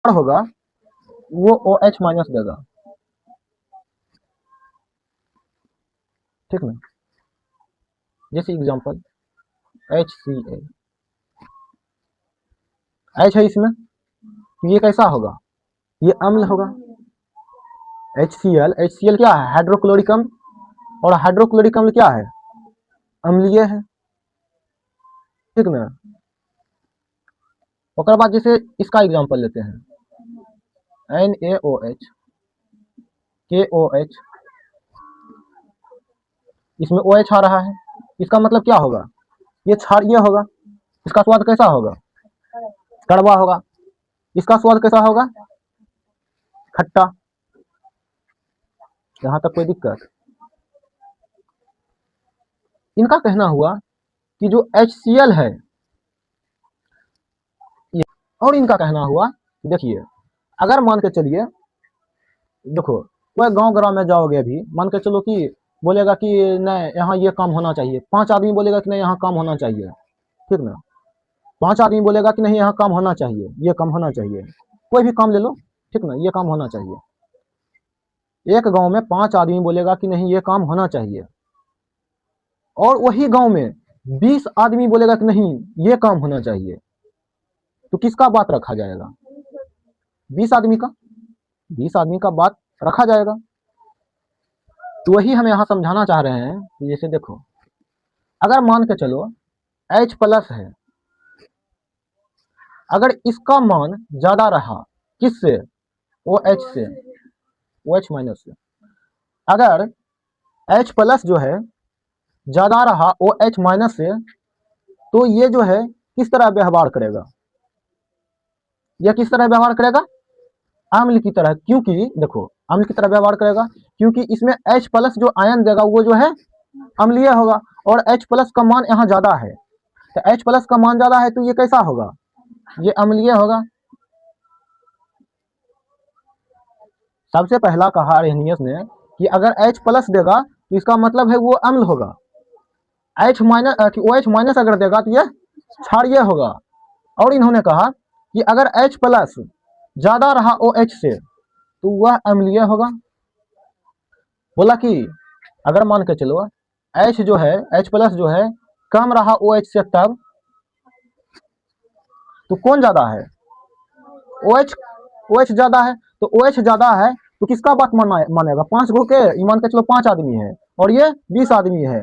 होगा वो OH minus देगा, ठीक ना। जैसे एग्जांपल HCl, H है इसमें, तो ये कैसा होगा, ये अम्ल होगा। HCl क्या है, हाइड्रोक्लोरिक अम्ल, और हाइड्रोक्लोरिक अम्ल क्या है, अम्लीय है, ठीक ना। और बाद जैसे इसका एग्जांपल लेते हैं NaOH, KOH, इसमें OH आ रहा है, इसका मतलब क्या होगा, ये क्षारीय होगा, इसका स्वाद कैसा होगा, कड़वा होगा, इसका स्वाद कैसा होगा, खट्टा। यहां तक कोई दिक्कत। इनका कहना हुआ कि जो HCl है, और इनका कहना हुआ कि देखिए, अगर मान के चलिए, देखो कोई गांव ग्राम में जाओगे, अभी मान के चलो कि बोलेगा कि नहीं यहाँ ये काम होना चाहिए, 5 आदमी बोलेगा कि नहीं यहाँ काम होना चाहिए, ठीक ना। 5 आदमी बोलेगा कि नहीं यहाँ काम होना चाहिए, ये काम होना चाहिए, कोई भी काम ले लो, ठीक ना, ये काम होना चाहिए। एक गांव में 5 आदमी बोलेगा कि नहीं ये काम होना चाहिए, और वही गांव में 20 आदमी बोलेगा कि नहीं ये काम होना चाहिए, तो किसका बात रखा जाएगा, 20 आदमी का, 20 आदमी का बात रखा जाएगा। तो वही हम यहाँ समझाना चाह रहे हैं कि जैसे देखो, अगर मान के चलो H प्लस है, अगर इसका मान ज्यादा रहा किससे, OH से, OH माइनस से, अगर H प्लस जो है ज्यादा रहा OH माइनस से, तो ये जो है किस तरह व्यवहार करेगा, यह किस तरह व्यवहार करेगा, अम्ल की तरह। क्योंकि देखो अम्ल की तरह व्यवहार करेगा, क्योंकि इसमें H प्लस जो आयन देगा वो जो है अम्लीय होगा, और H प्लस का मान यहाँ ज्यादा है, तो H प्लस का मान ज्यादा है तो ये कैसा होगा, ये अम्लीय होगा। सबसे पहला कहा अरहेनियस ने कि अगर H प्लस देगा तो इसका मतलब है वो अम्ल होगा, H माइनस OH माइनस अगर देगा तो ये क्षारीय होगा। और इन्होंने कहा कि अगर H प्लस ज्यादा रहा OH से तो वह अम्लीय होगा। बोला कि अगर मान के चलो H जो है, H प्लस जो है कम रहा OH से, तब तो कौन ज्यादा है, OH ज्यादा है, तो OH ज्यादा है तो किसका बात मानेगा, 5 गो के, मान के चलो 5 आदमी है और ये 20 आदमी है,